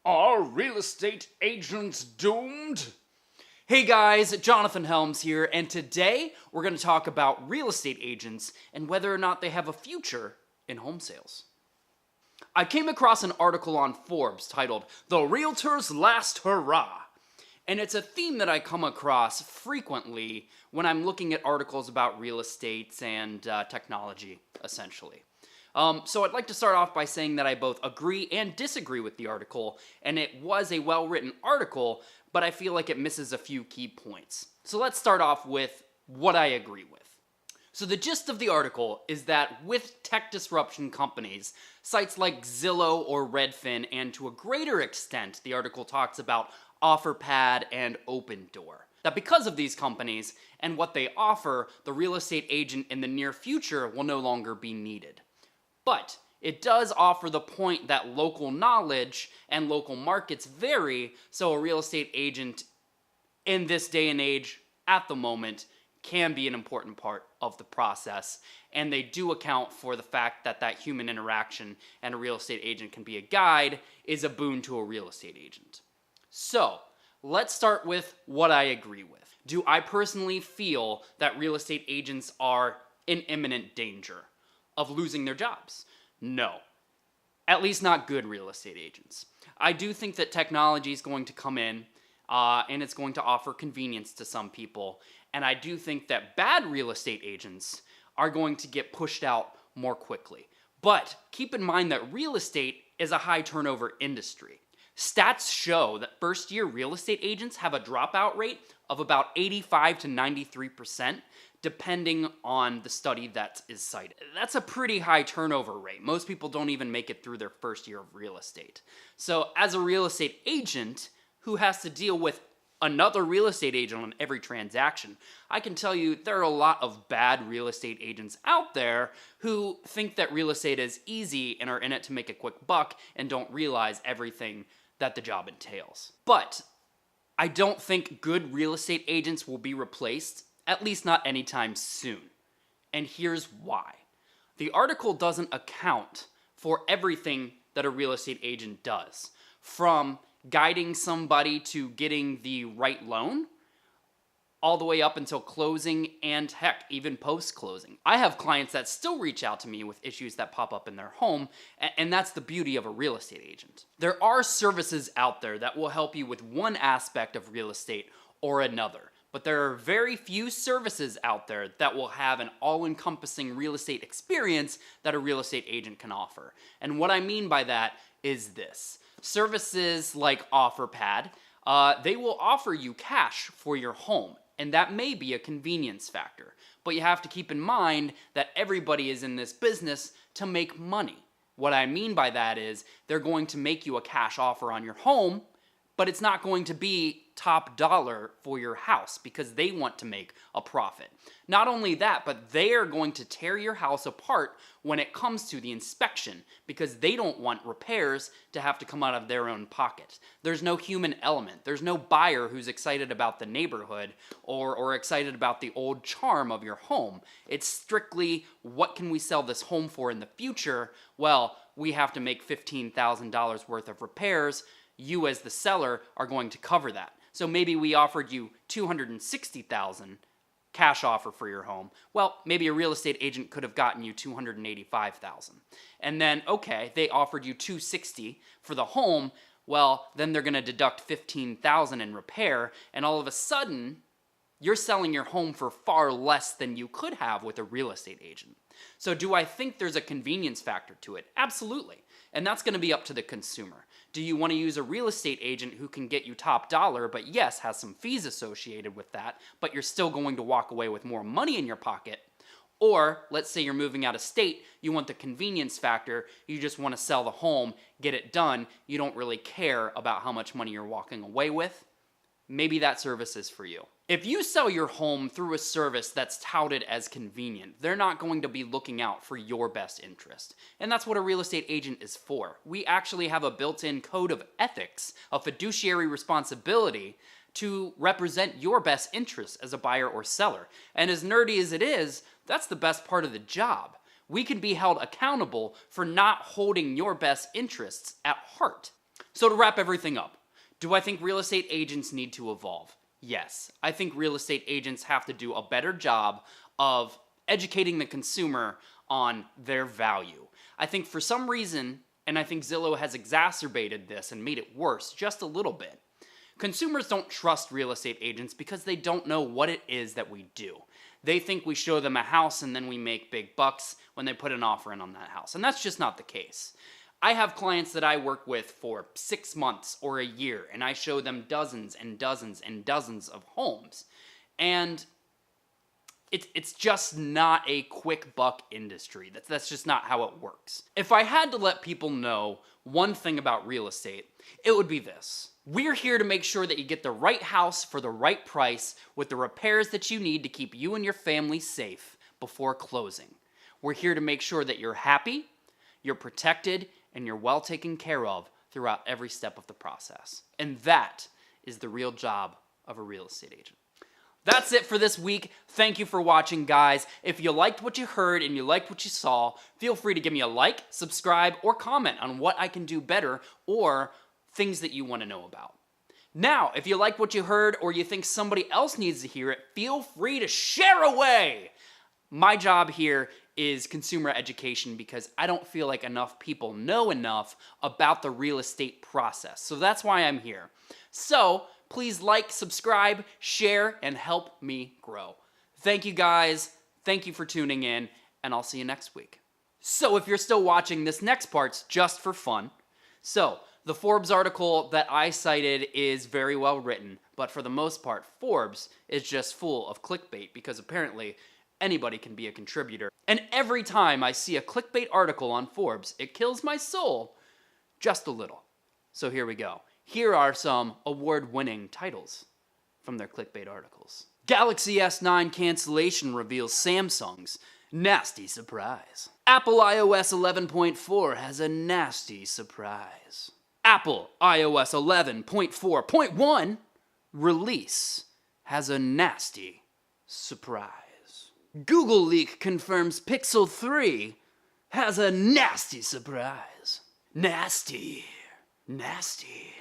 Are real estate agents doomed? Hey guys, Jonathan Helms here, and today we're going to talk about real estate agents and whether or not they have a future in home sales. I came across an article on Forbes titled, "The Realtor's Last Hurrah." And it's a theme that I come across frequently when I'm looking at articles about real estate and technology, essentially. So I'd like to start off by saying that I both agree and disagree with the article, and it was a well-written article, but I feel like it misses a few key points. So let's start off with what I agree with. So the gist of the article is that with tech disruption companies, sites like Zillow or Redfin, and to a greater extent, the article talks about OfferPad and Opendoor, that because of these companies and what they offer, the real estate agent in the near future will no longer be needed. But it does offer the point that local knowledge and local markets vary, so a real estate agent in this day and age, at the moment, can be an important part of the process, and they do account for the fact that that human interaction and a real estate agent can be a guide is a boon to a real estate agent. So, let's start with what I agree with. Do I personally feel that real estate agents are in imminent danger of losing their jobs? No. At least not good real estate agents. I do think that technology is going to come in and it's going to offer convenience to some people. And I do think that bad real estate agents are going to get pushed out more quickly. But keep in mind that real estate is a high turnover industry. Stats show that first-year real estate agents have a dropout rate of about 85 to 93%, depending on the study that is cited. That's a pretty high turnover rate. Most people don't even make it through their first year of real estate. So as a real estate agent who has to deal with another real estate agent on every transaction, I can tell you there are a lot of bad real estate agents out there who think that real estate is easy and are in it to make a quick buck and don't realize everything that the job entails. But I don't think good real estate agents will be replaced, at least not anytime soon. And here's why. The article doesn't account for everything that a real estate agent does, from guiding somebody to getting the right loan, all the way up until closing, and heck, even post-closing. I have clients that still reach out to me with issues that pop up in their home, and that's the beauty of a real estate agent. There are services out there that will help you with one aspect of real estate or another, but there are very few services out there that will have an all-encompassing real estate experience that a real estate agent can offer. And what I mean by that is this. Services like OfferPad, they will offer you cash for your home, and that may be a convenience factor. But you have to keep in mind that everybody is in this business to make money. What I mean by that is they're going to make you a cash offer on your home, but it's not going to be top dollar for your house because they want to make a profit. Not only that, but they are going to tear your house apart when it comes to the inspection because they don't want repairs to have to come out of their own pocket. There's no human element. There's no buyer who's excited about the neighborhood or excited about the old charm of your home. It's strictly, what can we sell this home for in the future? Well, we have to make $15,000 worth of repairs. You as the seller are going to cover that. So maybe we offered you $260,000 cash offer for your home. Well, maybe a real estate agent could have gotten you $285,000. And then, okay, they offered you $260,000 for the home. Well, then they're going to deduct $15,000 in repair, and all of a sudden, you're selling your home for far less than you could have with a real estate agent. So do I think there's a convenience factor to it? Absolutely. And that's going to be up to the consumer. Do you want to use a real estate agent who can get you top dollar, but yes, has some fees associated with that, but you're still going to walk away with more money in your pocket? Or let's say you're moving out of state, you want the convenience factor, you just want to sell the home, get it done, you don't really care about how much money you're walking away with? Maybe that service is for you. If you sell your home through a service that's touted as convenient, they're not going to be looking out for your best interest. And that's what a real estate agent is for. We actually have a built-in code of ethics, a fiduciary responsibility to represent your best interests as a buyer or seller. And as nerdy as it is, that's the best part of the job. We can be held accountable for not holding your best interests at heart. So to wrap everything up, do I think real estate agents need to evolve? Yes. I think real estate agents have to do a better job of educating the consumer on their value. I think for some reason, and I think Zillow has exacerbated this and made it worse just a little bit, consumers don't trust real estate agents because they don't know what it is that we do. They think we show them a house and then we make big bucks when they put an offer in on that house. And that's just not the case. I have clients that I work with for 6 months or a year, and I show them dozens and dozens and dozens of homes. And it's just not a quick buck industry. That's just not how it works. If I had to let people know one thing about real estate, it would be this. We're here to make sure that you get the right house for the right price with the repairs that you need to keep you and your family safe before closing. We're here to make sure that you're happy, you're protected, and you're well taken care of throughout every step of the process. And that is the real job of a real estate agent. That's it for this week. Thank you for watching, guys. If you liked what you heard and you liked what you saw, feel free to give me a like, subscribe, or comment on what I can do better or things that you want to know about. Now, if you like what you heard or you think somebody else needs to hear it, feel free to share away. My job here is consumer education because I don't feel like enough people know enough about the real estate process. So that's why I'm here. So please like, subscribe, share, and help me grow. Thank you guys. Thank you for tuning in, and I'll see you next week. So if you're still watching, this next part's just for fun. So the Forbes article that I cited is very well written, but for the most part, Forbes is just full of clickbait because apparently anybody can be a contributor. And every time I see a clickbait article on Forbes, it kills my soul just a little. So here we go. Here are some award-winning titles from their clickbait articles. Galaxy S9 cancellation reveals Samsung's nasty surprise. Apple iOS 11.4 has a nasty surprise. Apple iOS 11.4.1 release has a nasty surprise. Google leak confirms Pixel 3 has a nasty surprise. Nasty. Nasty.